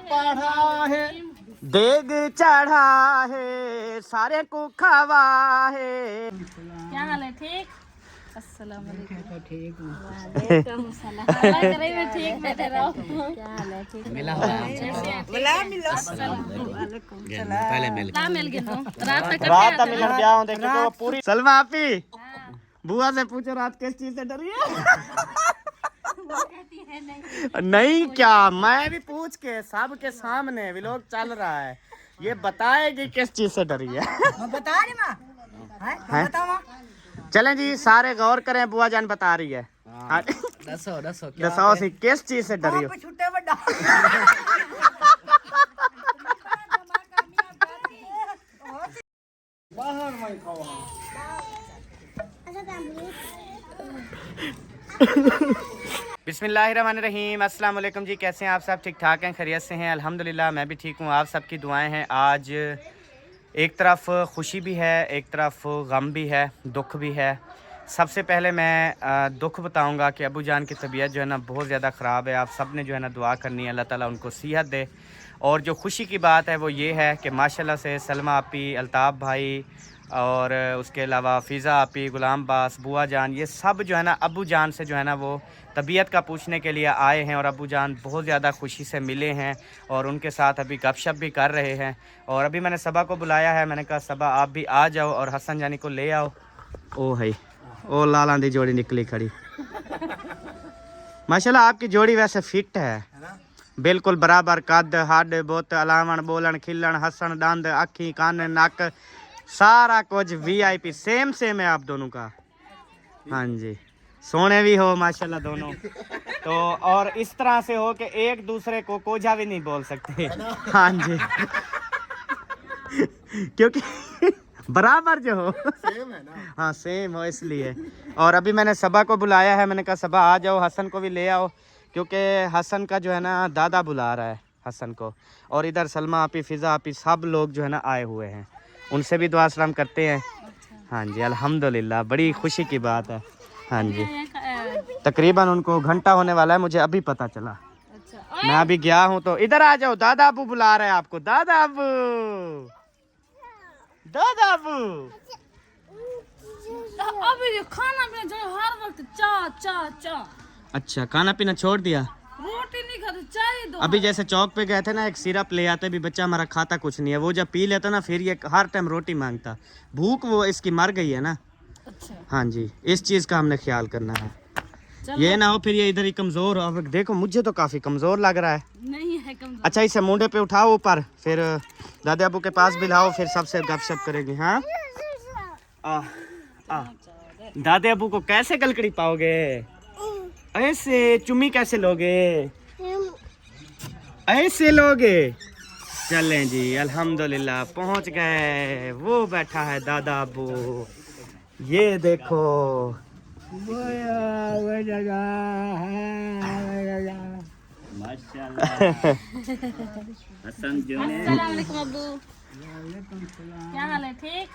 पढ़ा है देग चढ़ा है सारे को खवा है। क्या हाल है? ठीक। अस्सलाम वालेकुम। ठीक हूँ। वालेकुम सलाम। अल्लाह करे मैं ठीक बैठे रहो। क्या हाल है? ठीक। मिला हुआ पहले मिल रात मिलन ब्याह देखो तो पूरी सलमा आपी बुआ से पूछो रात किस चीज से डरी है? नहीं क्या मैं भी पूछ के सबके सामने व्लॉग चल रहा है, ये बताएगी किस चीज से डरी है। बता रही माँ बताओ। चलें जी सारे गौर करें, बुआ जान बता रही है। दसो सी किस चीज से डरी हो? छुट्टे बड़ा बिस्मिल्लाहिर्रहमानिर्रहीम। अस्सलाम वालेकुम जी, कैसे हैं आप सब? ठीक ठाक हैं, खैरियत से हैं? अल्हम्दुलिल्लाह मैं भी ठीक हूँ। आप सबकी दुआएं हैं। आज एक तरफ खुशी भी है, एक तरफ गम भी है, दुख भी है। सबसे पहले मैं दुख बताऊंगा कि अबू जान की तबीयत जो है ना बहुत ज़्यादा ख़राब है। आप सब ने जो है ना दुआ करनी है, अल्लाह ताला उनको सेहत दे। और जो खुशी की बात है वो ये है कि माशाल्लाह से सलमा आपी, अल्ताफ़ भाई और उसके अलावा फ़िज़ा आपी, गुलाम बास, बुआ जान, ये सब जो है ना अबू जान से जो है ना वो तबीयत का पूछने के लिए आए हैं। और अबू जान बहुत ज़्यादा खुशी से मिले हैं और उनके साथ अभी गपशप भी कर रहे हैं। और अभी मैंने सबा को बुलाया है, मैंने कहा सबा आप भी आ जाओ और हसन जानी को ले आओ। ओ है ओ लाला दी जोड़ी निकली खड़ी। माशाल्लाह आपकी जोड़ी वैसे फिट है, बिल्कुल बराबर कद, हड, बुत, अलावण, बोलन, खिलन, हसन, दंद, अखी, कान, नक, सारा कुछ VIP सेम है आप दोनों का। हाँ जी, सोने भी हो माशाल्लाह दोनों तो, और इस तरह से हो कि एक दूसरे को कोझा भी नहीं बोल सकते। हाँ जी क्योंकि बराबर जो हो सेम है ना। हाँ सेम हो इसलिए। और अभी मैंने सबा को बुलाया है, मैंने कहा सबा आ जाओ, हसन को भी ले आओ क्योंकि हसन का जो है ना दादा बुला रहा है हसन को। और इधर सलमा आपी, फ़िज़ा आपी सब लोग जो है ना आए हुए हैं, उनसे भी दुआ सलाम करते हैं। हाँ जी अल्हम्दुलिल्लाह, बड़ी खुशी की बात है। हाँ जी तकरीबन उनको घंटा होने वाला है, मुझे अभी पता चला। मैं अभी गया हूँ तो इधर आ जाओ, दादा अबू बुला रहे हैं आपको। दादा अबू, दादा अबू अभी खाना पीना जो हर वक्त चा। अच्छा खाना पीना छोड़ दिया? रोटी नहीं खाते, चाय दो। अभी जैसे चौक पे गए थे ना, एक सिरप ले आते, भी बच्चा हमारा खाता कुछ नहीं है, वो जब पी लेता ना फिर ये हर टाइम रोटी मांगता। भूख वो इसकी मर गई है ना। अच्छा। हाँ जी इस चीज़ का हमने ख्याल करना है, ये ना हो फिर ये इधर ही कमज़ोर हो। अब देखो मुझे तो काफ़ी कमज़ोर लग रहा है। नहीं है कमजोर। अच्छा इसे मुंडे पे उठाओ ऊपर, फिर दादा अबू के पास भी लाओ, फिर सबसे गपशप करेंगे। हाँ दादा अबू को कैसे गलकड़ी पाओगे? ऐसे चुम्मी कैसे लोगे? ऐसे लोगे? चलें जी अल्हम्दुलिल्लाह पहुंच गए। वो बैठा है दादा अबू, ये देखो माशाल्लाह। हसन जो ने अस्सलाम वालेकुम अब्बू। क्या हाल है? ठीक।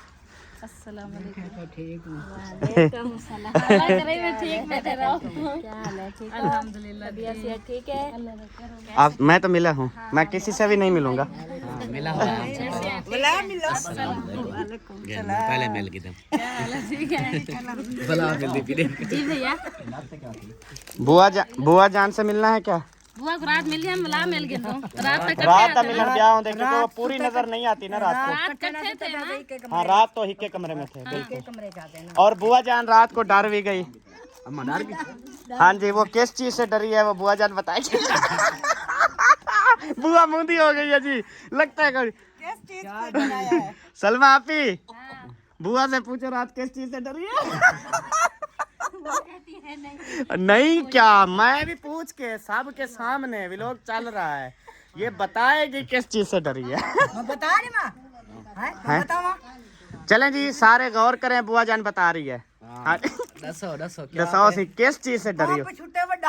अस्सलाम वालेकुम। ठीक हूँ। वालेकुम सलाम। अल्लाह करे मैं ठीक बैठे रहो। क्या हाल है? ठीक। अल्हम्दुलिल्लाह तबीयत ठीक है। आप मैं तो मिला हूँ, मैं किसी से भी नहीं मिलूंगा। मिला हुआ पहले मिल गई क्या हाल है? ठीक है जी भैया। बुआ जान से मिलना है क्या? बुआ को रात मिली, हम मिला मिल गए रात मिलन ब्याह देखो तो पूरी नजर नहीं आती ना रात को। कट्ठे थे ना। हाँ रात तो हिक्के कमरे में थे बिल्कुल। और बुआ जान रात को डर भी गई। हाँ जी वो किस चीज से डरी है वो बुआ जान बताएगी। बुआ मुंदी हो गई है जी, लगता है कभी। किस चीज से बनाया है? सलमा आपी बुआ से पूछो रात किस चीज से डरी है? नहीं क्या मैं भी पूछ के सबके सामने व्लॉग चल रहा है, ये बताएगी किस चीज से डरी है। बता रही माँ बताओ। चलें जी सारे गौर करें, बुआ जान बता रही है। दसो सी किस चीज से डरी हो? छुट्टे बड़ा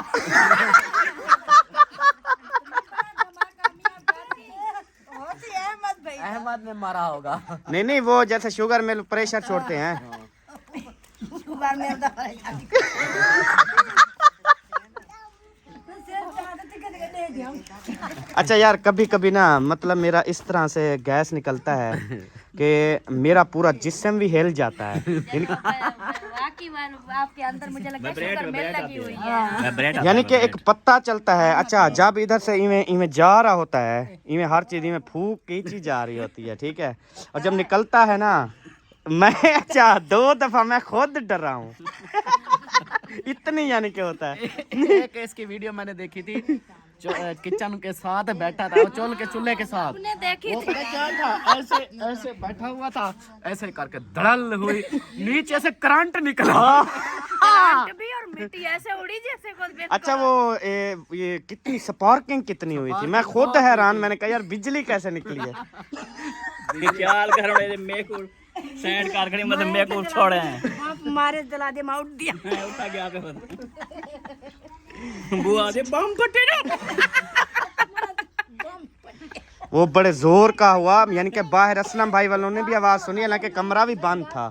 अहमद ने मारा होगा। नहीं वो जैसे शुगर में प्रेशर छोड़ते हैं। बार में होता है अच्छा यार, कभी कभी ना मतलब मेरा इस तरह से गैस निकलता है कि मेरा पूरा जिस्म भी हिल जाता है। वाकई में आपके अंदर मुझे लगता है शुगर मिल लगी हुई है। यानी कि एक पता चलता है। अच्छा, जब इधर से इवें इवें जा रहा होता है, इवें हर चीज इवें फूक की चीज जा रही होती है, ठीक है। और जब निकलता है ना, मैं अच्छा 2 दफा मैं खुद डरा हूँ। इतनी यानी कि होता है। एक इसकी वीडियो मैंने देखी थी, किचन के साथ बैठा था, चूल्हे के साथ आपने देखी वो थी? पता क्या था, ऐसे ऐसे बैठा हुआ था, ऐसे करके धड़ल हुई, नीचे से करंट निकला। करंट भी और मिट्टी ऐसे उड़ी जैसे कोई अच्छा, वो ये कितनी स्पार्किंग कितनी हुई थी, मैं खुद हैरान। मैंने कहा यार बिजली कैसे निकली है। ख्याल करो मेरे मेरे को सैंड कारखाने मतलब मेरे को छोड़े हैं आप मारे जला दे माउट दिया उठा के आके बुआ दे बम फटे ना। वो बड़े जोर का हुआ, यानी कि बाहर असलम भाई वालों ने भी आवाज सुनी, हालांकि कमरा भी बंद था।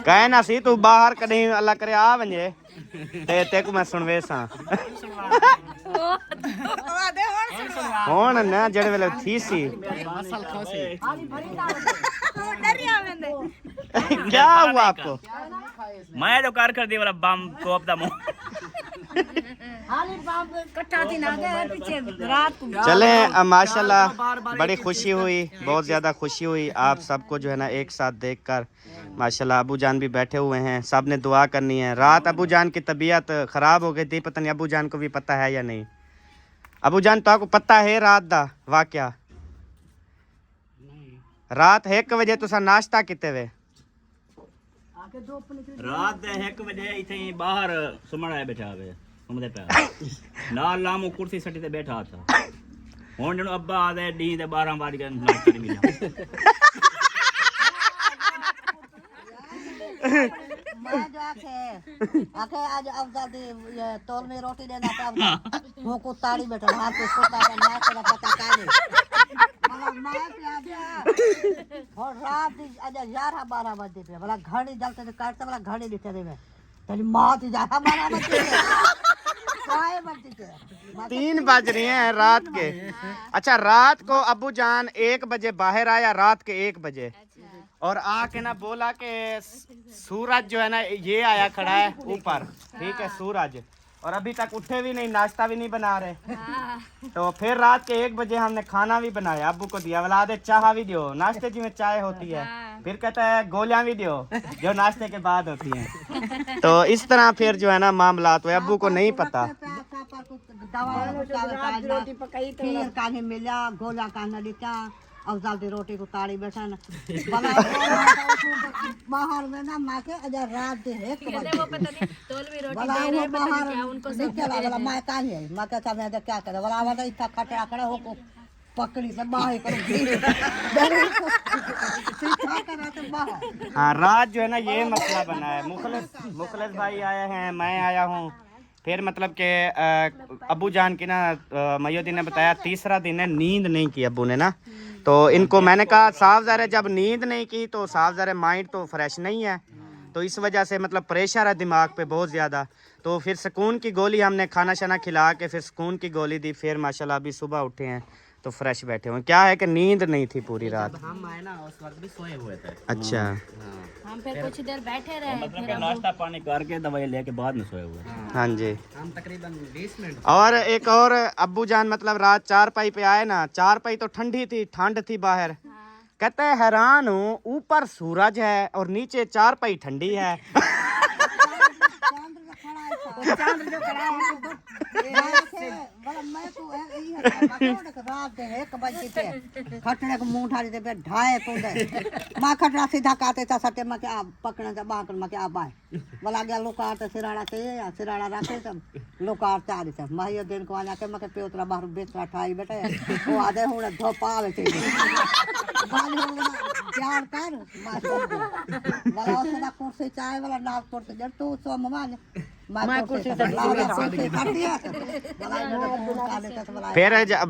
कहे ना सी तू बाहर कहीं अल्लाह करे आ वंजे ते को मैं सुनवे सा हुण ना जेड़े वेले थी सी क्या हुआ आपको? मैं जो कार कर दी वाला बम कोप दा मुंह। कट्टा दिन आ गया पीछे रात को चले माशाल्लाह बड़ी खुशी हुई, बहुत ज़्यादा खुशी हुई आप सबको जो है ना एक साथ देखकर। माशाल्लाह अबू जान भी बैठे हुए हैं, सब ने दुआ करनी है। रात अबू जान की तबीयत ख़राब हो गई थी, पता नहीं अबू जान को भी पता है या नहीं। अबू जान तो आपको पता है रात दा वाकया? रात 1 बजे तुसा नाश्ता किते वे? रात दे 1 बजे इथे बाहर सुमण आए बैठा वे सुमदे पे नाल लामो कुर्सी सटी ते बैठा था। हुन जणो अब्बा आ दे डी दे 12 बज गए नाश्ता नहीं मिला। मैं जो आके आज अफजल दी ये तोल में रोटी देना था वो को ताड़ी बैठा हाथ पे सोता का ना तेरा पता काले मतलब मैं प्यार दिया और रात दी आज 11-12 बजे पे वाला घड़ी जलते थे काटते वाला घड़ी दिखे दे में तेरी मां थी जा हमारा बच्चे काय बच्चे के 3 बज रही हैं रात के। अच्छा, रात को अबू जान 1 बजे बाहर आया, रात के 1 बजे, और आके ना बोला कि सूरज जो है ना ये आया खड़ा है ऊपर, ठीक है सूरज, और अभी तक उठे भी नहीं, नाश्ता भी नहीं बना रहे। तो फिर रात के 1 बजे हमने खाना भी बनाया, अब्बू को दिया, बोला दे चाह भी दियो, नाश्ते जी में चाय होती है। फिर कहता है गोलियां भी दियो जो नाश्ते के बाद होती हैं। तो इस तरह फिर जो है ना मामलात हुए, अब्बू को नहीं पता। रोटी पकाई खीर काने मिला गोला काना दिता अफजल दी रोटी को ताड़ी बैठन बाहर में ना माँ के अजर रात दे 1 बजे वो पता नहीं तोल में रोटी वाला दे रहे वो हैं, पता नहीं बाहर क्या उनको सब निकला वाला माँ का नहीं है माँ कहता मैं क्या करे वाला वाला इतना खटरा खड़ा हो को पकड़ी से बाहर करो सीधा करा तो बाहर। हाँ, रात जो है ना ये मसला बना है। मुखलिस भाई आए हैं, मैं आया हूँ, फिर मतलब कि अबू जान की ना मयूद्दीन ने बताया 3रा दिन है नींद नहीं की अबू ने ना। तो इनको मैंने कहा साफ ज़ाहिर है जब नींद नहीं की तो साफ ज़ाहिर है माइंड तो फ्रेश नहीं है, तो इस वजह से मतलब प्रेशर है दिमाग पे बहुत ज़्यादा। तो फिर सुकून की गोली हमने खाना शाना खिला के फिर सुकून की गोली दी, फिर माशाल्लाह अभी सुबह उठे हैं तो फ्रेश बैठे हुए। क्या है कि नींद नहीं थी पूरी रात। हम आए ना उस वक्त भी सोए हुए थे। अच्छा, हम फिर कुछ देर बैठे रहे, मतलब कि नाश्ता पानी करके दवाई लेके बाद में सोए हुए। हाँ जी। हम तकरीबन 20 मिनट और एक और अब्बू जान मतलब रात चारपाई पे आए ना, चारपाई तो ठंडी थी, ठंड थी बाहर। कहते हैं हैरान हूँ, ऊपर सूरज है और नीचे चारपाई ठंडी है। चांद जो खड़ा है वाला मैं तो रात दे 1 बजे पे खटने को मुंह ठाड़ी दे पे ढाए तो दे मां खटरा सीधा काटे था सटे में क्या पकड़ने से बाकर में क्या बाय वाला गया लोकार ते सिराड़ा से या सिराड़ा रखे सब लोकार ते आदि से महियो दिन को आने के मके पेतरा बाहर बेचरा ठाई बैठे वो आदे हुने धोपावे थे बाल हो प्यार कर वाला उसदा कुर्सी चाय वाला नाक पर जब तो सो ममान मैं कुर्सी से खट दिया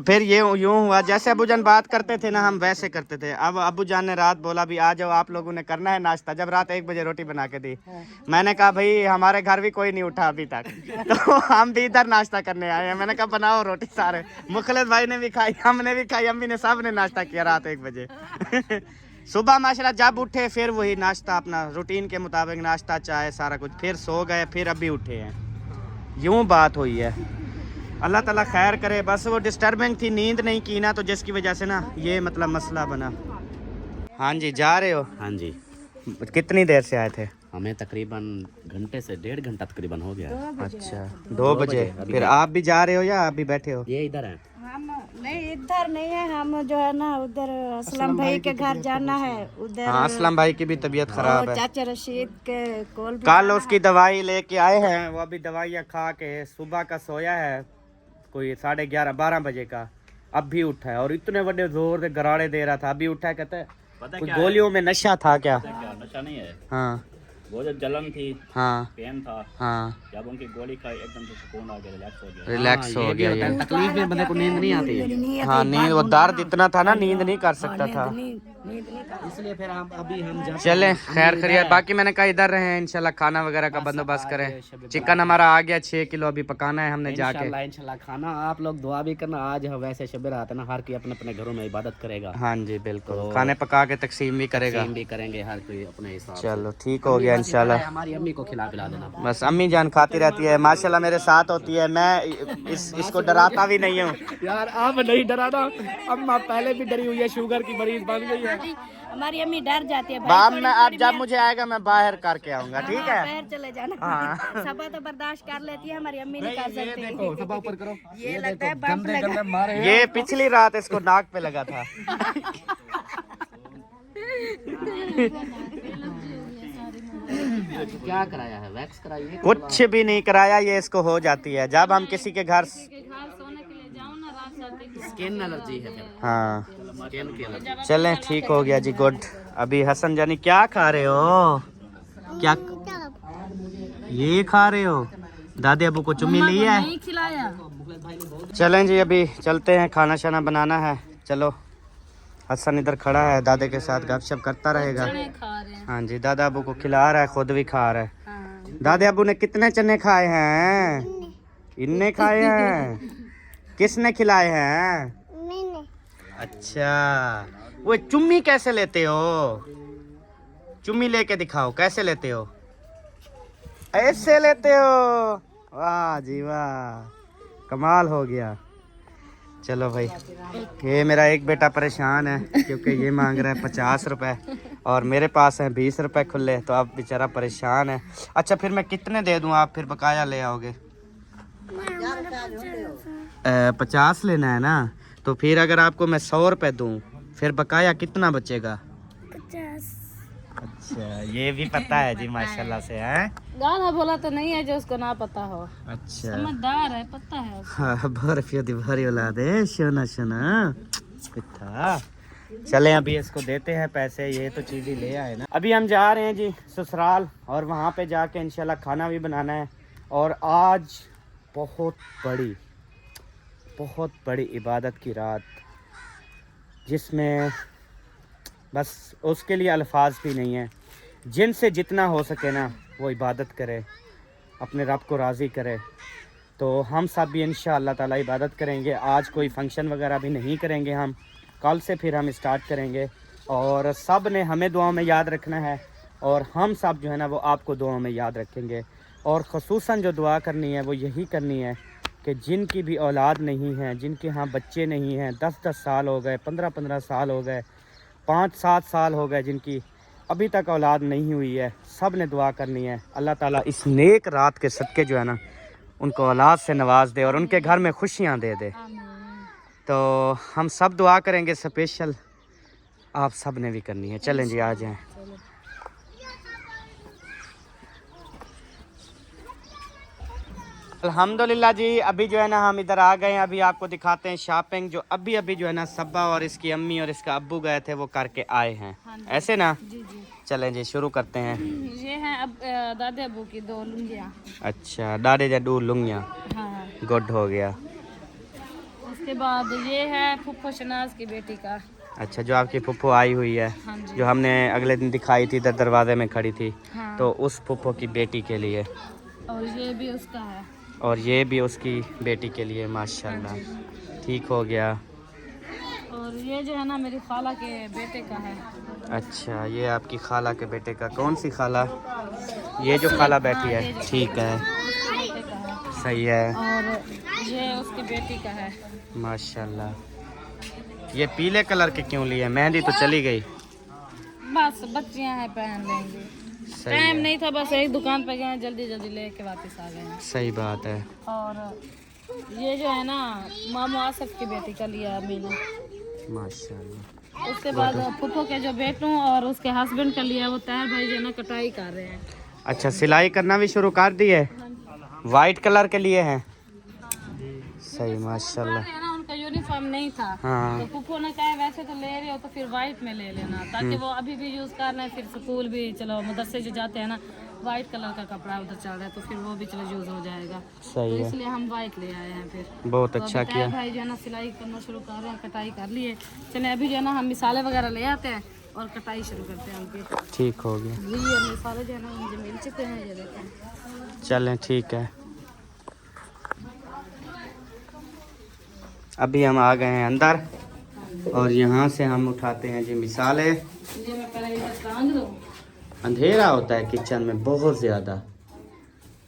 फिर ये यूं हुआ जैसे अबूजान बात करते थे ना हम वैसे करते थे। अब अबूजान ने रात बोला भी आ जाओ आप लोगों ने करना है नाश्ता। जब रात 1 बजे रोटी बना के दी, मैंने कहा भाई हमारे घर भी कोई नहीं उठा अभी तक, तो हम भी इधर नाश्ता करने आए हैं। मैंने कहा बनाओ रोटी सारे। मुखलिस भाई ने भी खाई, हमने भी खाई, अम्मी ने सब ने नाश्ता किया रात 1 बजे। सुबह माशाल्लाह जब उठे फिर वही नाश्ता अपना रूटीन के मुताबिक नाश्ता चाय सारा कुछ, फिर सो गए, फिर अभी उठे हैं। यूं बात हुई है। अल्लाह ताला खैर करे। बस वो डिस्टर्बिंग थी, नींद नहीं की ना, तो जिसकी वजह से ना ये मतलब मसला बना। हाँ जी जा रहे हो? हाँ जी, कितनी देर से आए थे? हमें तकरीबन घंटे से 1.5 घंटा तकरीबन हो गया। अच्छा 2 बजे। फिर आप भी जा रहे हो या अभी बैठे हो? ये इधर है। हम नहीं इधर नहीं है, हम जो है ना उधर असलम भाई के घर जाना है। उधर हाँ असलम भाई की भी तबीयत खराब है। चाचा रशीद के कॉल कल उसकी दवाई लेके आए हैं, वो अभी दवाइयाँ खा के सुबह का सोया है कोई 11:30-12 बजे का, अब भी उठा है और इतने बड़े जोर से गराड़े दे रहा था। अभी उठा है, कहता है कोई गोलियों में नशा था क्या? नशा नहीं है, हाँ वो जो जलन थी, हाँ पेन था, हाँ जब उनकी गोली खाई एकदम से सुकून आ गया, रिलैक्स हो गया। रिलैक्स हो गया ये। तकलीफ में बंदे को नींद नहीं आती, हाँ नींद, वो दर्द इतना था ना नींद नहीं कर सकता था, इसलिए फिर हम अभी हम चलें खैर खैरियत। बाकी मैंने कहा इधर रहे हैं, इंशाल्लाह खाना वगैरह का बंदोबस्त करें। चिकन हमारा आ गया 6 किलो, अभी पकाना है हमने जाके। इंशाल्लाह खाना आप लोग दुआ भी करना। आज वैसे शब रात है ना, हर कोई अपने अपने घरों में इबादत करेगा। हाँ जी बिल्कुल, खाने पका के तकसीम भी करेगा। भी करेंगे हर कोई अपने हिसाब से। चलो ठीक हो गया इंशाल्लाह। हमारी अम्मी को खिला पिला देना। बस अम्मी जान खाती रहती है माशाल्लाह, मेरे साथ होती है। मैं इसको डराता भी नहीं हूँ यार, आप नहीं डराना, अम्मा पहले भी डरी हुई है, शुगर की मरीज बन गई है। हमारी अम्मी डर जाती है। बाप में अब जब मुझे आएगा मैं बाहर करके आऊंगा, ठीक है? बाहर चले जाना। हाँ। सबा तो बर्दाश्त कर लेती है, हमारी अम्मी नहीं कर सकती। देखो सब ऊपर करो, ये लगता है बम्प लगा। मारे ये पिछली रात इसको नाक पे लगा था। क्या कराया है? वैक्स कराइए। कुछ भी नहीं कराया, ये इसको हो जाती है जब हम किसी के घर। स्किन एलर्जी है फिर। हाँ स्किन की एलर्जी। चलें ठीक हो गया जी, गुड। अभी हसन जानी क्या खा रहे हो? क्या ये खा रहे हो? दादी अबू को चुम्मी ली है? नहीं खिलाया। चलें जी अभी चलते हैं, खाना शाना बनाना है। चलो हसन इधर खड़ा है, दादे के साथ गपशप करता रहेगा। हाँ जी, दादा अबू को खिला रहा है, खुद भी खा रहा है। दादे अबू ने कितने चने खाए हैं? इन्ने खाए हैं। किसने खिलाए हैं? अच्छा, वो चुम्मी कैसे लेते हो? चुम्मी लेके दिखाओ, कैसे लेते हो? ऐसे लेते हो? वाह जी वाह, कमाल हो गया। चलो भाई, ये मेरा एक बेटा परेशान है क्योंकि ये मांग रहा है 50 रुपए और मेरे पास है 20 रुपए खुले, तो अब बेचारा परेशान है। अच्छा फिर मैं कितने दे दूं, आप फिर बकाया ले आओगे? 50 लेना है ना, तो फिर अगर आपको मैं 100 रुपए दूं फिर बकाया कितना बचेगा? 50। अच्छा ये भी पता है जी माशाल्लाह से, हैं? गाना बोला तो नहीं है जो उसको ना पता हो। अच्छा समझदार है, पता है उसको। हाँ बर्फी भारी औलाद है, सोना सोना पिता। चलें अभी इसको देते हैं पैसे, ये तो चीज़ ही ले आए ना। अभी हम जा रहे हैं जी ससुराल और वहाँ पे जाके इंशाल्लाह खाना भी बनाना है। और आज बहुत बड़ी इबादत की रात, जिसमें बस उसके लिए अल्फाज भी नहीं है। जिनसे जितना हो सके ना वो इबादत करे, अपने रब को राज़ी करे। तो हम सब भी इंशाअल्लाह ताला इबादत करेंगे। आज कोई फंक्शन वगैरह भी नहीं करेंगे, हम कल से फिर हम स्टार्ट करेंगे। और सब ने हमें दुआओं में याद रखना है और हम सब जो है ना वो आपको दुआओं में याद रखेंगे। और ख़ुसूसन जो दुआ करनी है वो यही करनी है कि जिनकी भी औलाद नहीं है, जिनके यहाँ बच्चे नहीं हैं, 10-10 साल हो गए, 15-15 साल हो गए, 5-7 साल हो गए जिनकी अभी तक औलाद नहीं हुई है, सब ने दुआ करनी है। अल्लाह ताला इस नेक रात के सदक़े जो है ना उनको औलाद से नवाज दे और उनके घर में खुशियाँ दे दे। तो हम सब दुआ करेंगे स्पेशल, आप सब ने भी करनी है। चलें जी आ जाएं। अल्हम्दुलिल्लाह जी, अभी जो है ना हम इधर आ गए हैं। अभी आपको दिखाते हैं शॉपिंग जो अभी जो है ना सब्बा और इसकी अम्मी और इसका अब्बू गए थे वो करके आए हैं। ऐसे ना चलें जी शुरू करते हैं। ये है अब दादे अबू की 2 लुंगियाँ। अच्छा डाडे जडू लुंगियाँ, हाँ। गुड हो गया। उसके बाद ये है फुफ्फो शनाज की बेटी का। अच्छा जो आपकी फुफ्फो आई हुई है, हाँ जी। जो हमने अगले दिन दिखाई थी दरवाजे में खड़ी थी, हाँ। तो उस फुफ्फो की बेटी के लिए, और ये भी उसका है। और ये भी उसकी बेटी के लिए। माशाल्लाह ठीक हो गया। और ये जो है ना मेरी खाला के बेटे का है। अच्छा ये आपकी खाला के बेटे का। कौन सी खाला? ये जो खाला बैठी है, ठीक है, उसके बेटे का है। सही है। और ये उसकी बेटी का है। माशाल्लाह। ये पीले कलर के क्यों लिए? मेहंदी तो चली गई। बस बच्चियां हैं, पहन लेंगे। सही टाइम है, नहीं था, बस एक दुकान पे गए, जल्दी जल्दी लेके वापस आ गए हैं। सही बात है। और ये जो है ना मामू आसफ की बेटी का लिया अम्मी ने। माशाल्लाह। उसके बाद फुफ्फो के जो बेटों और उसके हस्बैंड का लिया, वो तैयार भाई जो है ना कटाई कर रहे हैं। अच्छा सिलाई करना भी शुरू कर दी है? वाइट कलर के लिए हैं? सही माशाल्लाह। है ना उनका यूनिफॉर्म नहीं था, हाँ। तो फुफ्फो ने कहा वैसे तो ले रहे हो तो फिर वाइट में ले लेना, ताकि वो अभी भी यूज कर रहे हैं, फिर स्कूल भी चलो मदरसे जो जाते हैं ना, वाइट कलर का कपड़ा उधर चल रहा है, तो फिर वो भी चलो यूज हो जाएगा। तो सही है, इसलिए हम वाइट ले आए हैं। फिर बहुत तो अच्छा अभी किया। तैयार भाई जो है ना सिलाई करना शुरू कर रहे हैं, कटाई कर लिए। चले अभी जो है ना हम मिसाले वगैरह ले आते हैं और कटाई शुरू करते हैं उनकी। ठीक हो गया। ये और मिसाले जो है ना मुझे मिल चुके हैं, ये देखें। चलें ठीक है। अभी हम आ गए हैं अंदर और यहाँ से हम उठाते हैं जी मिसाले। ये मैं पहले इधर टांग दूं। अंधेरा होता है किचन में बहुत ज़्यादा,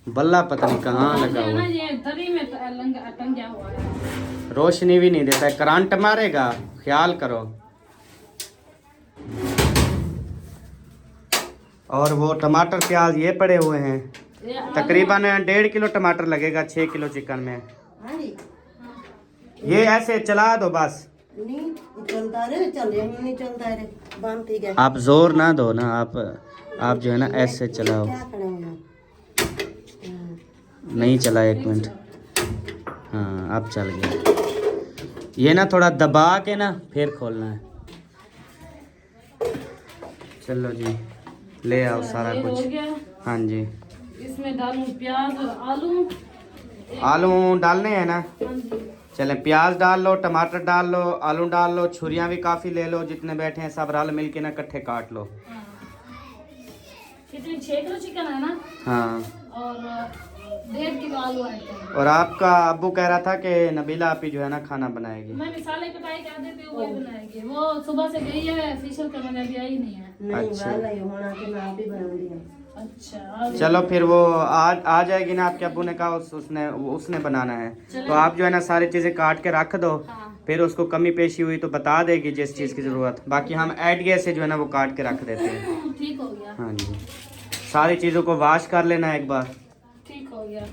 बल्ला पता नहीं कहाँ लगा है हुआ ना है, ये दरी में टंगा हुआ है। रोशनी भी नहीं देता है, करंट मारेगा, ख्याल करो। और वो टमाटर प्याज ये पड़े हुए हैं, तकरीबन 1.5 किलो टमाटर लगेगा 6 किलो चिकन में। ये ऐसे चला दो बस, नहीं चलता रे, चले नहीं चलता रे, बंद ठीक है। आप जोर ना दो ना, आप जो है ना ऐसे चलाओ। क्या खड़े होना? नहीं चला, 1 मिनट। हाँ अब चल गया। ये ना थोड़ा दबा के ना फिर खोलना है। चलो जी ले आओ सारा ये हो कुछ। गया। हाँ जी इसमें डालूं प्याज और आलू। आलू डालने हैं ना? हाँ जी। चले प्याज डाल लो, टमाटर डाल लो, आलू डाल लो, छुरियाँ भी काफ़ी ले लो, जितने बैठे हैं सब रल मिल के ना इकट्ठे काट लो। हाँ। कितनी 6 किलो चिकन है ना, हाँ और 1.5 किलो आलू है। और आपका अब्बू कह रहा था कि नबीला आपी जो है ना खाना बनाएगी। मैं मिसाले कटाई कर देती हूँ, वही बनाएगी। वो सुबह से गई है फेशियल करने, अभी आई नहीं है। नहीं अच्छा। वाला ये होना कि मैं आप ही बना दिया। अच्छा चलो फिर वो आ जाएगी ना, आपके अब्बू ने कहा उसने बनाना है, तो आप जो है ना सारी चीज़ें काट के रख दो। हाँ। फिर उसको कमी पेशी हुई तो बता देगी जिस चीज़ की ज़रूरत, बाकी हम आइडिया से जो है ना वो काट के रख देते हैं। ठीक हो गया। हाँ जी सारी चीज़ों को वॉश कर लेना एक बार। ठीक हो गया।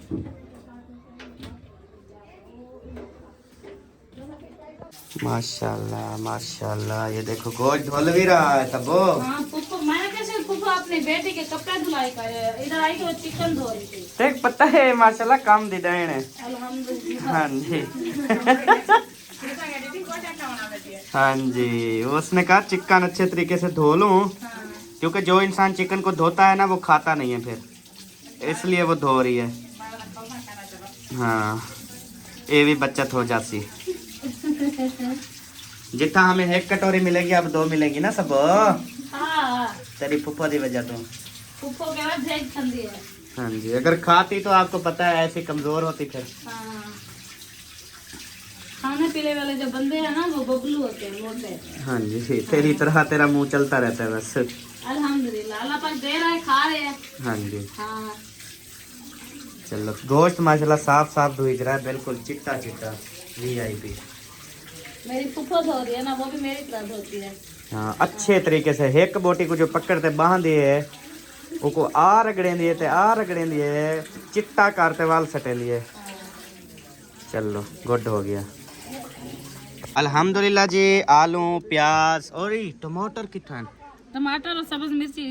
माशाल्लाह माशाल्लाह, ये देखो गोश्त धुल भी रहा है तब वो। हाँ पुप्पो, मैंने कैसे पुप्पो अपनी बेटी के कपड़े धुलाई करे, इधर आई तो चिकन धो रही थी। देख पता है माशाल्लाह काम दी देन है। अल्हम्दुलिल्लाह। हाँ जी हाँ जी उसने कहा चिकन अच्छे तरीके से धो लूँ, क्योंकि जो इंसान चिकन को धोता है ना वो खाता नहीं है फिर, इसलिए वो धो रही है। हाँ ये भी बचत हो जाती। जितना हमें 1 कटोरी मिलेगी अब 2 मिलेगी ना सब, हाँ तेरी फुफ्फो की वजह तो। पुप्पो के बाद भेज ठंडी है। हाँ जी अगर खाती तो आपको पता है ऐसी कमजोर होती फिर। हाँ खाने पीने वाले जो बंदे हैं ना वो बबलू होते हैं, मोटे। हाँ जी तेरी तरह तेरा मुंह चलता रहता है बस। अल्हम्दुलिल्लाह अल्लाह पाक दे रहा है, खा रहे हैं। हाँ जी हाँ चलो गोश्त माशाल्लाह साफ साफ धुज रहा है, बिल्कुल चिट्टा चिट्टा VIP। मेरी फुफ्फो धो रही है ना, वो भी मेरी तरह धोती है। हाँ अच्छे तरीके से एक बोटी को जो पकड़ते बांध दिए उसको आ रगड़े दिए चिट्टा करते वाल सटे लिए। चलो गुड हो गया अल्हम्दुलिल्लाह जी। आलू प्याज और टमाटर कितना, टमाटर और सब्ज मिर्ची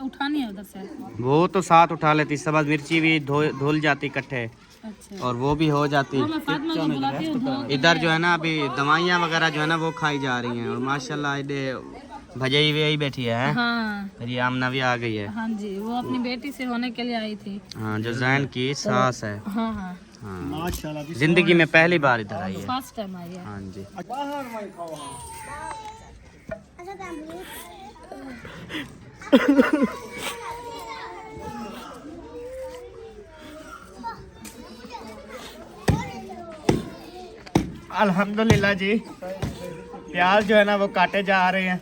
उठानी है उधर से। वो तो साथ उठा लेती, सब्ज मिर्ची भी धुल जाती इकट्ठे, अच्छा और वो भी हो जाती। तो मैं फातिमा को बुलाती हूँ। इधर जो है ना अभी दवाइयाँ वगैरह जो है ना वो खाई जा रही हैं, और माशाल्लाह ये भजाई भी यही बैठी है हैं? हाँ फिर ये आमना भी आ गई है। हाँ जी, वो अपनी बेटी से होने के लिए आई थी। हाँ, जो जैन की सास है। हाँ हाँ, हाँ, जिंदगी में पहली बार इधर आई है। फर्स्ट टाइम आई है। हाँ जी। अल्हम्दुलिल्लाह जी, प्याज जो है ना वो काटे जा रहे हैं।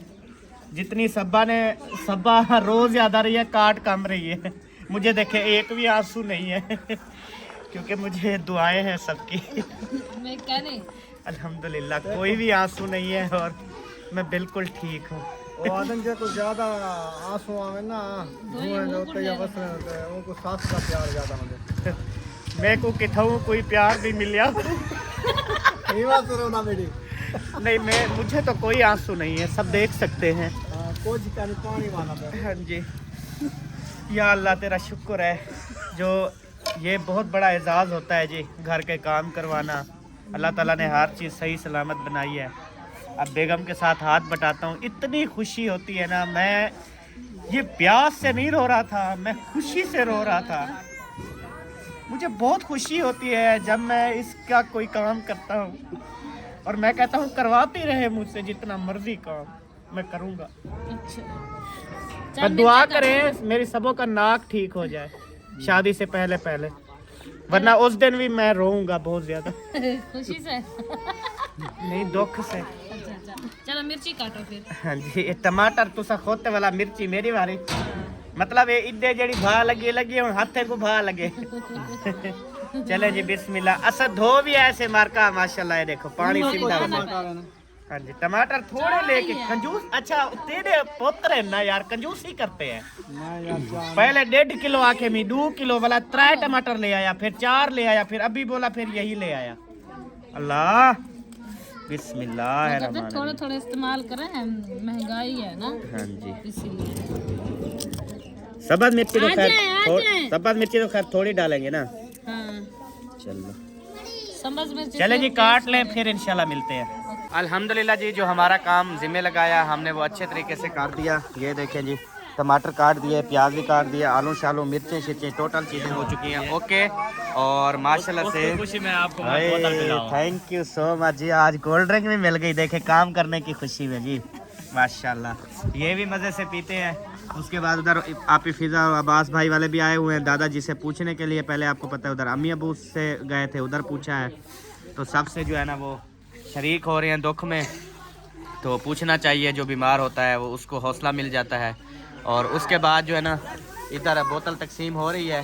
जितनी सब्बा रोज याद आ रही है, काट कम रही है। मुझे देखे एक भी आंसू नहीं है क्योंकि मुझे दुआएं हैं सबकी। मैं क्या नहीं, अल्हम्दुलिल्लाह कोई भी आंसू नहीं है और मैं बिल्कुल ठीक हूँ। आदम जो कुछ ज्यादा आंसू आवे ना धुएं जो ते या बस उनको साथ का प्यार ज्यादा होते मैं को किथाऊ कोई प्यार भी मिलिया ये बात करो ना मेरी नहीं, मुझे तो कोई आंसू नहीं है, सब देख सकते हैं। कुछ का पानी वाला पे हाँ जी, या अल्लाह तेरा शुक्र है, जो ये बहुत बड़ा एजाज़ होता है जी, घर के काम करवाना। अल्लाह ताला ने हर चीज़ सही सलामत बनाई है। अब बेगम के साथ हाथ बटाता हूँ, इतनी खुशी होती है ना। मैं ये प्यास से नहीं रो रहा था, मैं खुशी से रो रहा था। मुझे बहुत खुशी होती है जब मैं इसका कोई काम करता हूँ और मैं कहता हूँ करवाती रहे मुझसे जितना मर्जी काम, मैं करूँगा। अच्छा पर दुआ करें मेरी सबों का नाक ठीक हो जाए शादी से पहले पहले, वरना उस दिन भी मैं रोऊंगा बहुत ज्यादा। खुशी से। नहीं, दुख से। अच्छा अच्छा, चलो मिर्ची काटो फिर। हाँ जी, ये टमाटर तुसा खोते वाला मिर्ची मेरी वाली, मतलब ये इद्दे जेड़ी भा लगी हुन हाथे को भा लगे। चले जी बिस्मिल्लाह। असा धो भी ऐसे मारका माशाल्लाह, ये देखो पानी सीधा। हाँ जी, टमाटर थोड़े लेके कंजूस। अच्छा तेरे पोत्र है ना यार, कंजूस ही करते हैं। पहले 1.5 किलो आके मैं 2 किलो वाला 3 टमाटर ले आया, फिर 4 ले आया, फिर अभी बोला फिर यही ले आया। अल्लाह बिस्मिल्लाह। थोड़े थोड़े इस्तेमाल करें, महंगाई है ना। हाँ जी, इसीलिए सब्ज़ मिर्ची तो खैर आजे। सब्ज़ मिर्ची तो खैर थोड़ी डालेंगे ना। हाँ, चलो समझ में। चले जी काट लें, फिर इंशाल्लाह मिलते हैं। अल्हम्दुलिल्लाह जी, जो हमारा काम जिम्मे लगाया हमने वो अच्छे तरीके से काट दिया। ये देखें जी, टमाटर काट दिए, प्याज भी काट दिया, आलू शालू मिर्चें शिर्चें टोटल चीज़ें हो चुकी हैं ओके। और माशाल्लाह से खुशी में आपको मैं बोतल पिलाऊं। थैंक यू सो मच जी, आज कोल्ड ड्रिंक भी मिल गई देखे काम करने की खुशी में जी, माशाल्लाह। ये भी मज़े से पीते हैं। उसके बाद उधर आप फिज़ा और अब्बास भाई वाले भी आए हुए हैं दादाजी से पूछने के लिए। पहले आपको पता है उधर अम्मी अबू से गए थे, उधर पूछा है। तो सबसे जो है ना वो शरीक हो रहे हैं दुख में, तो पूछना चाहिए। जो बीमार होता है वो उसको हौसला मिल जाता है। और उसके बाद जो है ना इधर बोतल तकसीम हो रही है।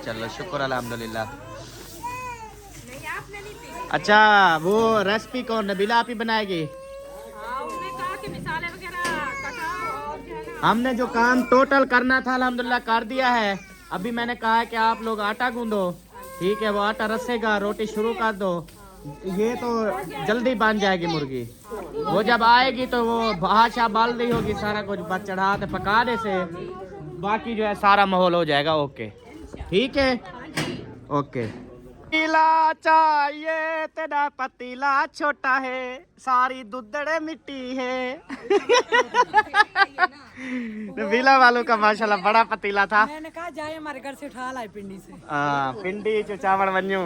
चलो शुक्र अल्हम्दुलिल्लाह। अच्छा वो रेसिपी कौन नबीला आप ही बनाएगी? हमने जो काम टोटल करना था अल्हम्दुलिल्लाह कर दिया है। अभी मैंने कहा है कि आप लोग आटा गूंदो, ठीक है, वो आटा रसेगा, रोटी शुरू कर दो। ये तो जल्दी बन जाएगी मुर्गी। वो जब आएगी तो वो भाषा बाल रही होगी, सारा कुछ बस चढ़ा के पकाने से बाकी जो है सारा माहौल हो जाएगा ओके, ठीक है ओके। पतीला चाहिए तेरा पतीला छोटा है, सारी दुधड़े मिट्टी है। विला वालों का माशाल्लाह बड़ा पतीला था। मैंने कहा जाए हमारे घर से उठा लाए पिंडी से। हाँ पिंडी चावल बनू।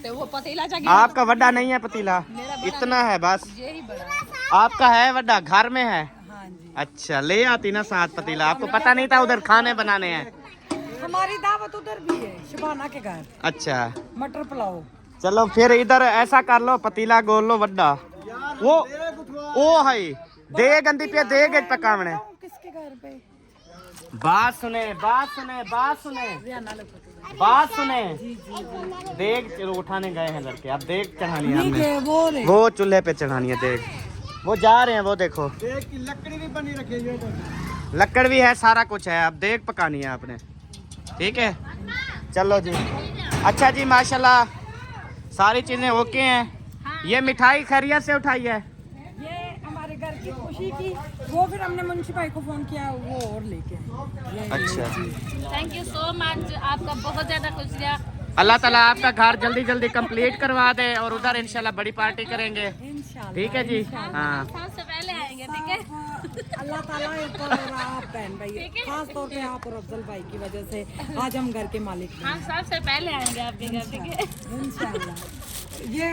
तो वो पतीला आपका बड़ा नहीं है पतीला, इतना है बस। यही बड़ा। आपका है बड़ा, घर में है? हाँ जी। अच्छा ले आती ना साथ पतीला, आपको पता नहीं था उधर खाने बनाने हैं? हमारी दावत उधर भी है, शबाना के घर। अच्छा मटर पुलाव। चलो फिर इधर ऐसा कर लो, पतीला गोल लो बड़ा। वो ओ है दे गंदी पे दे गज पकावने। किसके घर पे? बात सुने बात सुने बात सुने बात सुने। देख उठाने गए हैं लड़के, अब देख चढ़ानी है हमने, वो चूल्हे पे चढ़ानी है देख। वो जा रहे हैं, वो देखो लकड़ी भी बनी रखी है, लकड़ भी है, सारा कुछ है। अब देख पकानी है आपने, ठीक है। चलो जी, अच्छा जी माशाल्लाह सारी चीजें ओके हैं। ये मिठाई खैरियत से उठाई है? ये हमारे घर की खुशी की, वो फिर हमने मुंशी भाई को फोन किया, वो और लेके आए। अच्छा, थैंक यू सो मच, आपका बहुत ज्यादा शुक्रिया। अल्लाह ताला आपका घर जल्दी जल्दी कंप्लीट करवा दे और उधर इंशाल्लाह बड़ी पार्टी करेंगे, इंशाल्लाह। ठीक है जी। हाँ सबसे पहले आएंगे, ठीक है। अल्लाह ताला एक और आप बहन भाई, खास तौर पे आप और अफजल भाई की वजह से आज हम घर के मालिक हैं। हम सबसे पहले आएंगे आपके घर, ठीक है? इंशाल्लाह ये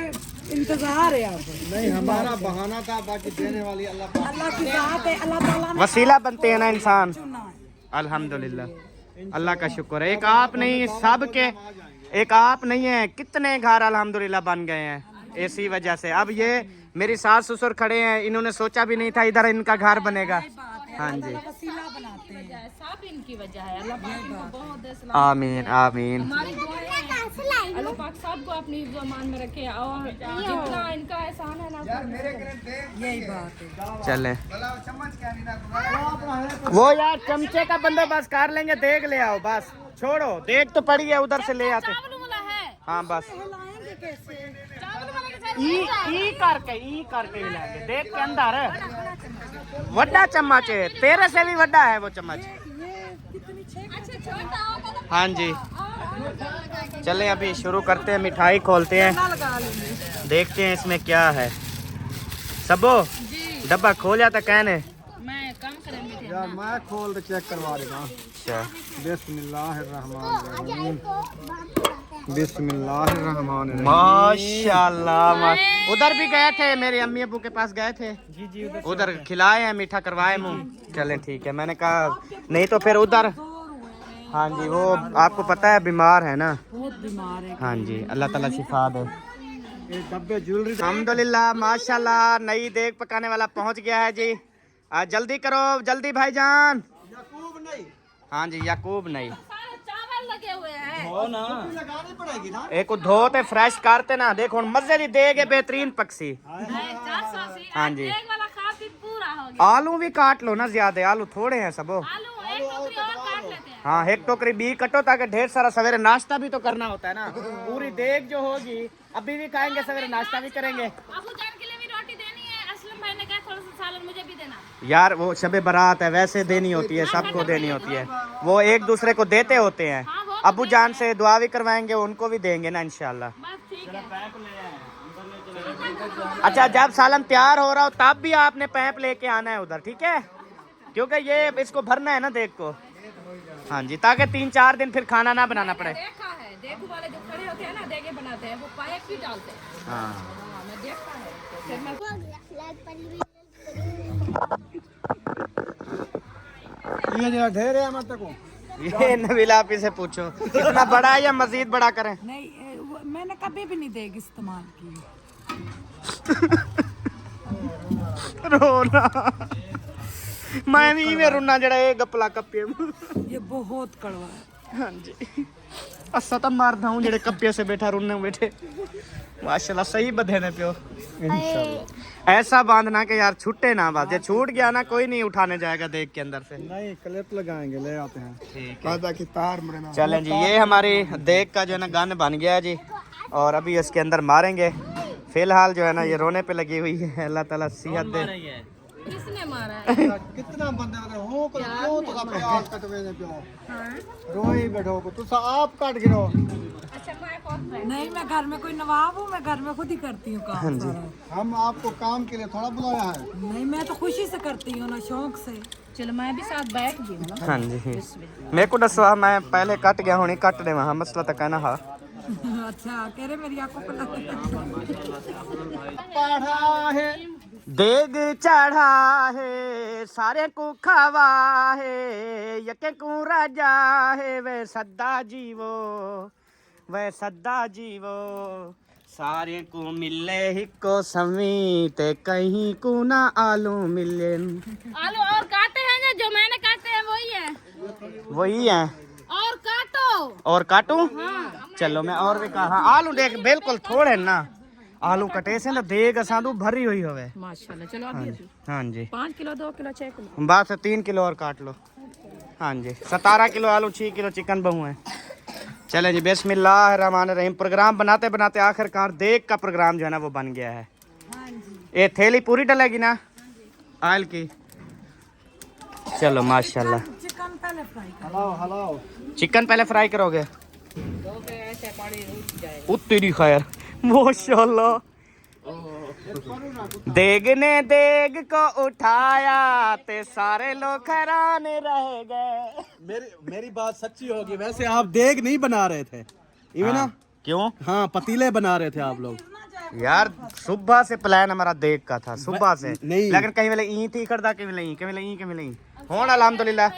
इंतजार है आप। नहीं हमारा बहाना था, बाकी देने वाली अल्लाह पाक। अल्लाह की ज़ात है, अल्लाह ताला ने वसीला बनते हैं ना इंसान। चुना है। अल्हम्दुलिल्लाह, अल्लाह का शुक्र है। एक आप नहीं, सब के, एक आप नहीं है, कितने घर अल्हम्दुलिल्लाह बन गए हैं इसी वजह से। अब ये मेरी सास ससुर खड़े हैं, इन्होंने सोचा भी नहीं था इधर इनका घर बनेगा। हाँ जी, वसीला बनाते हैं। सब इनकी वजह है। अल्लाह पाक इनको बहुत दे सलामत। आमीन आमीन। हमारी दुआएं हैं, अल्लाह पाक सबको अपनी ज़मान में रखे और जितना इनका एहसान है ना, यही बात है। चले वो यार चमचे का बंदोबस्त कर लेंगे, देख ले आओ बस, छोड़ो देख तो पड़ी है, उधर से ले आते। चावल वाला है। हाँ बस लाएंगे कैसे? चावल वाला के साथ ई करके ही लेंगे। देख के अंदर वड्डा चम्मच है, तेरे से भी वड्डा है वो चम्मच। ये कितनी छह अच्छा छोटा होगा तो हाँ जी, चले अभी शुरू करते हैं, मिठाई खोलते हैं, लगा लेंगे। देखते हैं इसमें क्या है। सबो डब्बा खोल जाता कहने। मैं कम करें मीठे। यार मैं खोल के चेक करवा देगा। अच्छा बिस्मिल्लाहिर्रहमानिर्रहीम, बिस्मिल्लाहिर्रहमानिर्रहीम। माशाल्लाह। उधर भी गए थे, मेरे अम्मी अब्बू के पास गए थे जी, उधर खिलाए हैं, मीठा करवाए मुँह। चलें ठीक है, मैंने कहा नहीं तो फिर उधर। हाँ जी, वो आपको पता है बीमार है ना। बहुत बीमार है। हाँ जी, अल्लाह ताला शिफा दे। ये डब्बे ज्वेलरी अल्हम्दुलिल्लाह माशाल्लाह, नई देग पकाने वाला पहुंच गया है जी। जल्दी करो, जल्दी भाईजान। हाँ जी, याकूब नहीं, चावल लगे हुए हैं। हो ना लगानी पड़ेगी ना। एक को धोते फ्रेश करते ना। देखो मजे दी देग है, बेहतरीन पकसी। 480। हाँ जी, एक वाला काफी पूरा हो गया। आलू भी काट लो ना, ज्यादा आलू थोड़े हैं सबो। आलू एक टोकरी और काट लेते हैं। हाँ, एक टोकरी बी कटो, ताकि ढेर सारा सवेरे नाश्ता भी तो करना होता है ना। पूरी देग जो होगी अभी भी खाएंगे, सवेरे नाश्ता भी करेंगे। अबू जान के लिए भी रोटी देनी है। असलम भाई ने कहा थोड़ा सा सालन मुझे भी देना। यार वो शबे बारात है, वैसे देनी होती है, सबको देनी होती है। वो एक दूसरे को देते होते हैं। अबू जान से दुआ भी करवाएंगे, उनको भी देंगे ना इंशाल्लाह। बस ठीक है। अच्छा, जब सालन तैयार हो रहा हो तब भी आपने पैप लेके आना है उधर, ठीक है? क्योंकि ये इसको भरना है ना देग को। हाँ जी, ताकि 3-4 दिन फिर खाना ना बनाना पड़े। देखा है, देखो वाले जो खड़े होते हैं ना, देगे बनाते हैं, वो पाइप भी डालते हैं। हाँ, हाँ, मैं देखा है। फिर मैं ये जरा ढेर है मत को। ये नबीला आपी से पूछो कितना बड़ा है या मजीद बड़ा करें। नहीं मैंने कभी भी नहीं देग इस्तेमाल की। रोना मैं भी में रुना जड़ा ये गपला कप्पे। ये बहुत कड़वा है। हाँ जी, असा तो मारदा हूँ जड़े कप्पे से बैठा रुने बैठे। माशाल्लाह सही बधे ने प्यो। इंशाल्लाह ऐसा बांधना कि यार छूटे ना, बस ये छूट गया ना कोई नहीं उठाने जाएगा देख के अंदर से। नहीं क्लिप लगाएंगे, ले आते हैं। ठीक कायदा की तार मरे ना। चलें जी, ये हमारी देख का जो है ना गन बन गया है जी, और अभी इसके अंदर मारेंगे। फिलहाल जो है ना ये रोने पे लगी हुई है। अल्लाह ताला सेहत दे। किसने मारा है? कितना बंदे बंदे हो को क्यों तो प्याज कटवे ने पियो रोई बैठो को तू आप काट गिरो। अच्छा मैं कौन है? नहीं मैं घर में कोई नवाब हूँ, मैं घर में खुद ही करती हूँ काम सारा। हम आपको काम के लिए थोड़ा बुलाया है। नहीं मैं तो खुशी से करती हूँ ना, शौक से। चलो मैं भी साथ बैठ गई हूँ ना। हाँ जी, मेरे को दसवा मैं पहले कट गया हूँ, कट दे वहाँ मसला तो कहना हा। अच्छा कह रहे मेरी आंखों पर पढ़ा है देग चढ़ा है सारे को खवा है, यके को राजा है वे सद्दा जीवो, वे सद्दा जीवो। सारे को मिले हिको समीते कहीं को ना आलू मिले। आलू और काटे हैं ना, जो मैंने काटे हैं वही है। वही है, और काटो। और काटूं? चलो मैं और भी कहा। आलू देख बिल्कुल थोड़े ना, आलू कटे से ना देग असांदू भरी हुई होवे। माशाल्लाह। चलो अभी हाँ जी, 5 किलो 2 किलो 6 किलो बस 3 किलो और काट लो। हाँ जी, 17 किलो आलू 6 किलो चिकन बहु है। चले जी, बिस्मिल्लाहिर्रहमानिर्रहीम। प्रोग्राम बनाते बनाते आखिरकार देग का प्रोग्राम जो है ना वो बन गया है। ये थैली पूरी डलेगी ना आयल की। चलो माशाल्लाह। चिकन पहले फ्राई कर। हलाओ हलाओ। चिकन पहले फ्राई करोगे? तेरी खैर माशाल्लाह। देग ने देग को उठाया ते सारे लोग हैरान रह गए। मेरी बात सच्ची होगी, वैसे आप देग नहीं बना रहे थे इवन ना? क्यों? हाँ, पतीले बना रहे थे आप लोग। यार सुबह से प्लान हमारा देग का था, सुबह से। नहीं। लेकिन कहीं वेले ई थी करदा, कहीं वेले ई होन अल्हम्दुलिल्लाह।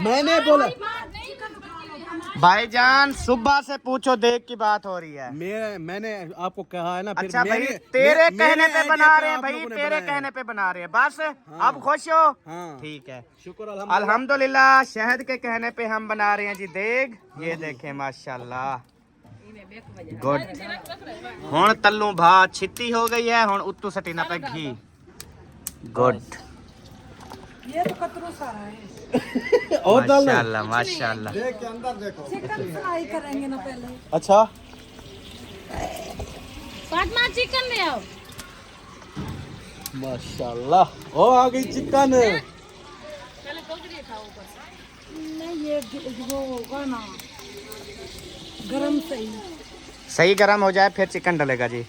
मैंने बोला भाईजान सुबह से पूछो देग की बात हो रही है। मैंने आपको कहा है ना। फिर अच्छा भाई, मेरे- तेरे मेरे कहने पे idea बना पे रहे हैं आप भाई, लोगों ने तेरे बनाया है। कहने पे बना रहे हैं बस। अब खुश हो? हाँ। ठीक है, शुक्र अल्हम्दुलिल्लाह। शहद के कहने पे हम बना रहे हैं जी देग। ये देखें माशाल्लाह, गुड। हुन तल्लू भा छित्ती हो गई है, हुन उत्तू सटीना पे घी। गुड, ये तो कतरू सारा है। और डाल दो। माशाल्लाह माशाल्लाह। देख के अंदर देखो। चिकन फ्राई करेंगे ना पहले। अच्छा, फातिमा चिकन ले आओ। माशाल्लाह। ओ आ गई चिकन। नहीं ये वो होगा ना गरम सही। सही गरम हो जाए फिर चिकन डलेगा जी।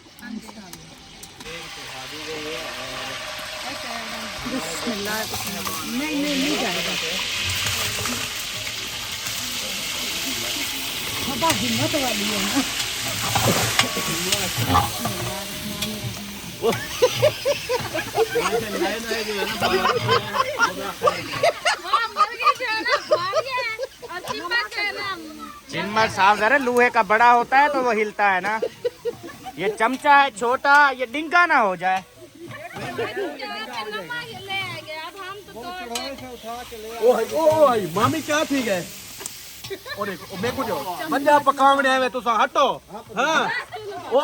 नहीं जाएगा। हवा हिम्मत वाली है ना। चिन्मर साफ जरा लोहे का बड़ा होता है तो वो हिलता है ना। ये चमचा है छोटा, ये डिंगा ना हो जाए। ओ मामी क्या थी गए? ओ देखो मैं कुछ पंजाब पकावने आवे तो हटो। हाँ। ओ ओ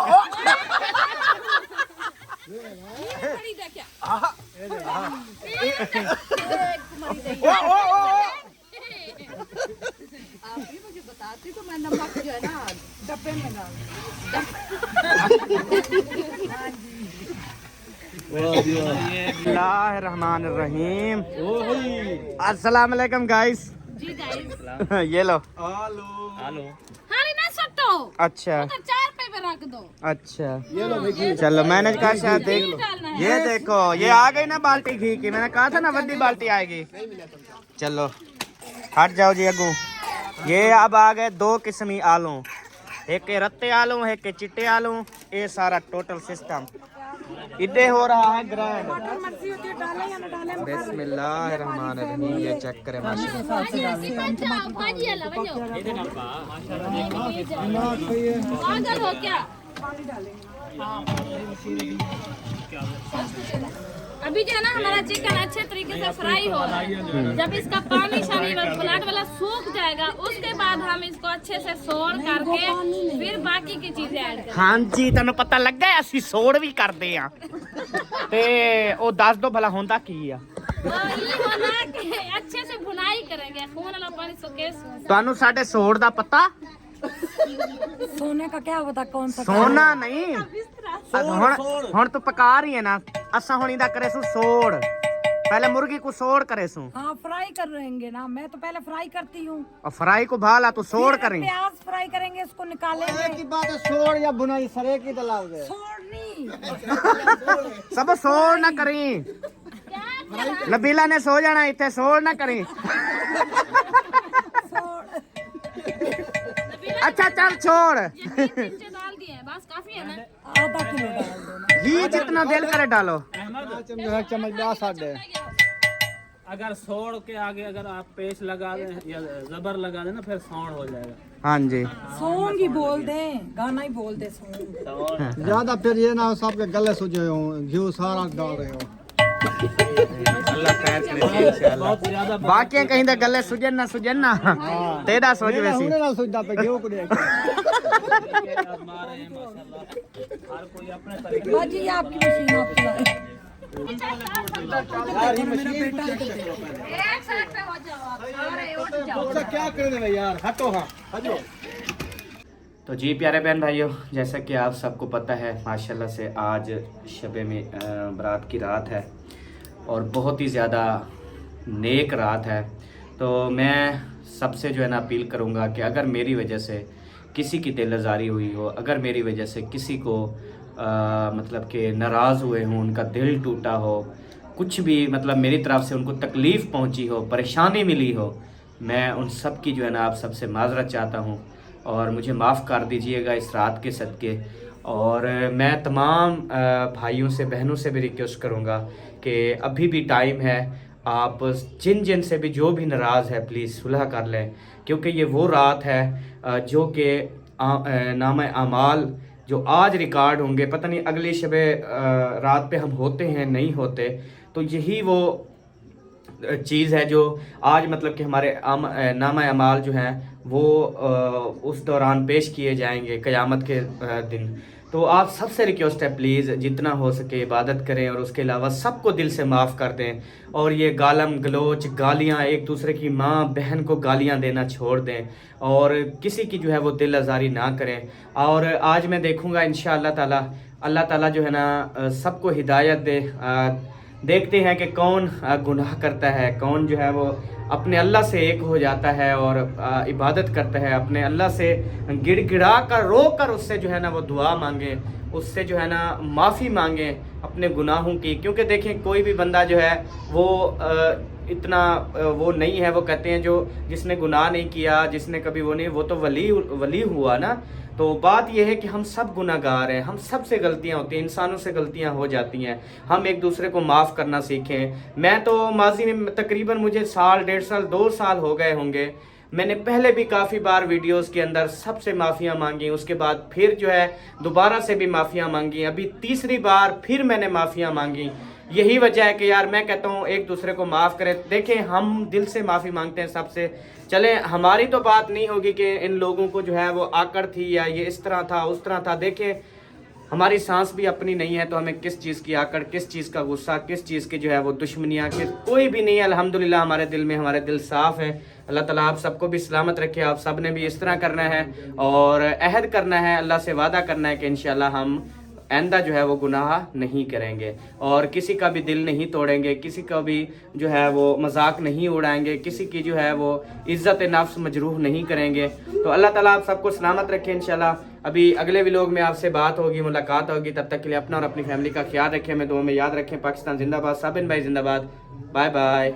बताती तो मैं नमक जो है ना डब्बे में डाल। बिस्मिल्लाहिर्रहमानिर्रहीम। अस्सलाम वालेकुम गाइस। जी गाइस, ये लो। हेलो। हाली ना सट्टो, अच्छा तो 4 पे रख दो। अच्छा, चलो मैंने कहा शायद देख। ये देखो, ये आ गई ना बाल्टी घी की। मैंने कहा था ना बड़ी बाल्टी आएगी। चलो हट जाओ जी अगू। ये अब आ गए 2 किस्मी आलू, एक के रत्ते आलू, एक के चिट्टे आलू। ये सारा टोटल सिस्टम इधे हो रहा है ग्रैंड। मर्जी होती है डालें या ना डालें। बिस्मिल्लाहिर्रहमानिर्रहीम। ये चेक करें माशाल्लाह। पागल हो क्या? अभी जो है ना हमारा चिकन अच्छे तरीके से फ्राई हो रहा है। जब इसका पानी शानी ब्लड वाला सूख जाएगा, उसके बाद हम इसको अच्छे से सोड़ करके फिर बाकी की चीजें ऐड करेंगे। हाँ जी, तेन पता लगा असि सोड़ भी करते हैं। ते ओ दस दो भला होंदा की आ? ये होना कि अच्छे से भुनाई करेंगे। खून वाला पानी सुके ਤੁਹਾਨੂੰ ਸਾਡੇ सोड़ दा पता? सोने का क्या बता कौन सा सोना नहीं, हुन तू पका रही है ना। असा हुन इदा करे सु सोड़। पहले मुर्गी को सोड़ करे सु। हाँ फ्राई कर रहेंगे ना। मैं तो पहले फ्राई करती हूँ। और फ्राई को भाला तू सोड़ फिर करी। प्याज फ्राई करेंगे, इसको निकालेंगे। की बात है, सोड़ या बुनाई सरे की दलाल दे। छोड़ नहीं। सब सोड़ ना करी। नबीला ने सो जाना, इतने सोड़ ना करी। अच्छा चल छोड़। चमचे डाल दिए हैं, बस काफी है ना। आधा किलो डाल दो ना। घी जितना दिल करे डालो। चम्मच बा साढ़े। अगर सोड़ के आगे अगर आप पेस्ट लगा दें या जबर लगा दें ना, फिर सौंड हो जाएगा। हाँ जी, सॉन्ग ही बोल दे, गाना ही बोल दे सॉन्ग। ज्यादा फिर ये ना सबके गले सूजे हो, घी सारा डाल रहे हो। अल्लाह खैर करे इंशाल्लाह। बाकी कहीं दे गले सुजन ना तेरा सोच वैसी। हुने ना सूझदा पे घी को देख। हर कोई अपने तरीके बाजी ये आपकी मशीन आप चलाए। यार ये मशीन एक साइड पे हो जाओ आप, सारे उठ जाओ। क्या करने में यार, हटो। हाँ हटो। तो जी प्यारे बहन भाइयों, जैसा कि आप सबको पता है माशाल्लाह से आज शबे में बारात की रात है और बहुत ही ज़्यादा नेक रात है। तो मैं सबसे जो है ना अपील करूँगा कि अगर मेरी वजह से किसी की दिल आज़ारी हुई हो, अगर मेरी वजह से किसी को मतलब कि नाराज़ हुए हों, उनका दिल टूटा हो, कुछ भी मतलब मेरी तरफ से उनको तकलीफ़ पहुंची हो, परेशानी मिली हो, मैं उन सब की जो है ना आप सबसे माज़रत चाहता हूं और मुझे माफ़ कर दीजिएगा इस रात के सदके। और मैं तमाम भाइयों से बहनों से भी रिक्वेस्ट करूंगा कि अभी भी टाइम है, आप जिन जिन से भी जो भी नाराज़ है प्लीज़ सुलह कर लें, क्योंकि ये वो रात है जो कि नाम आमाल जो आज रिकॉर्ड होंगे, पता नहीं अगली शबे रात पे हम होते हैं नहीं होते, तो यही वो चीज़ है जो आज मतलब कि हमारे नाम अमाल जो हैं वो उस दौरान पेश किए जाएंगे क़यामत के दिन। तो आप सबसे रिक्वेस्ट है प्लीज़ जितना हो सके इबादत करें और उसके अलावा सबको दिल से माफ़ कर दें और ये गालम गलोच गालियाँ एक दूसरे की माँ बहन को गालियाँ देना छोड़ दें और किसी की जो है वो दिल आज़ारी ना करें। और आज मैं देखूँगा इंशाअल्लाह ताला अल्लाह ताला जो है ना सबको हिदायत दे। देखते हैं कि कौन गुनाह करता है, कौन जो है वो अपने अल्लाह से एक हो जाता है और इबादत करता है, अपने अल्लाह से गिड़गिड़ा कर रो कर उससे जो है ना वो दुआ मांगे, उससे जो है ना माफ़ी मांगे अपने गुनाहों की। क्योंकि देखें कोई भी बंदा जो है वो इतना वो नहीं है, वो कहते हैं जो जिसने गुनाह नहीं किया, जिसने कभी वो नहीं, वो तो वली हुआ ना। तो बात यह है कि हम सब गुनाहगार हैं, हम सब से गलतियां होती हैं, इंसानों से गलतियां हो जाती हैं, हम एक दूसरे को माफ़ करना सीखें। मैं तो माजी में तकरीबन मुझे साल 1.5 साल 2 साल हो गए होंगे, मैंने पहले भी काफ़ी बार वीडियोस के अंदर सबसे माफ़ियाँ मांगी, उसके बाद फिर जो है दोबारा से भी माफ़ियाँ मांगी, अभी तीसरी बार फिर मैंने माफ़ियाँ मांगी। यही वजह है कि यार मैं कहता हूँ एक दूसरे को माफ़ करें। देखें हम दिल से माफ़ी मांगते हैं सबसे, चले हमारी तो बात नहीं होगी कि इन लोगों को जो है वो आकड़ थी या ये इस तरह था उस तरह था। देखें हमारी सांस भी अपनी नहीं है, तो हमें किस चीज़ की आकड़, किस चीज़ का गुस्सा, किस चीज़ की जो है वो दुश्मनियाँ, कोई भी नहीं है। अल्हम्दुलिल्लाह हमारे दिल में, हमारे दिल साफ़ है। अल्लाह ताला आप सबको भी सलामत रखे, आप सब ने भी इस तरह करना है और अहद करना है, अल्लाह से वादा करना है कि इंशाल्लाह हम आइंदा जो है वो गुनाह नहीं करेंगे और किसी का भी दिल नहीं तोड़ेंगे, किसी का भी जो है वो मजाक नहीं उड़ाएंगे, किसी की जो है वो इज़्ज़त नफ्स मजरूह नहीं करेंगे। तो अल्लाह ताला आप सबको सलामत रखे इंशाल्लाह। अभी अगले व्लॉग में आपसे बात होगी, मुलाकात होगी, तब तक के लिए अपना और अपनी फैमिली का ख्याल रखें, हमें दुआ में याद रखें। पाकिस्तान जिंदाबाद, साबिन भाई जिंदाबाद, बाय बाय।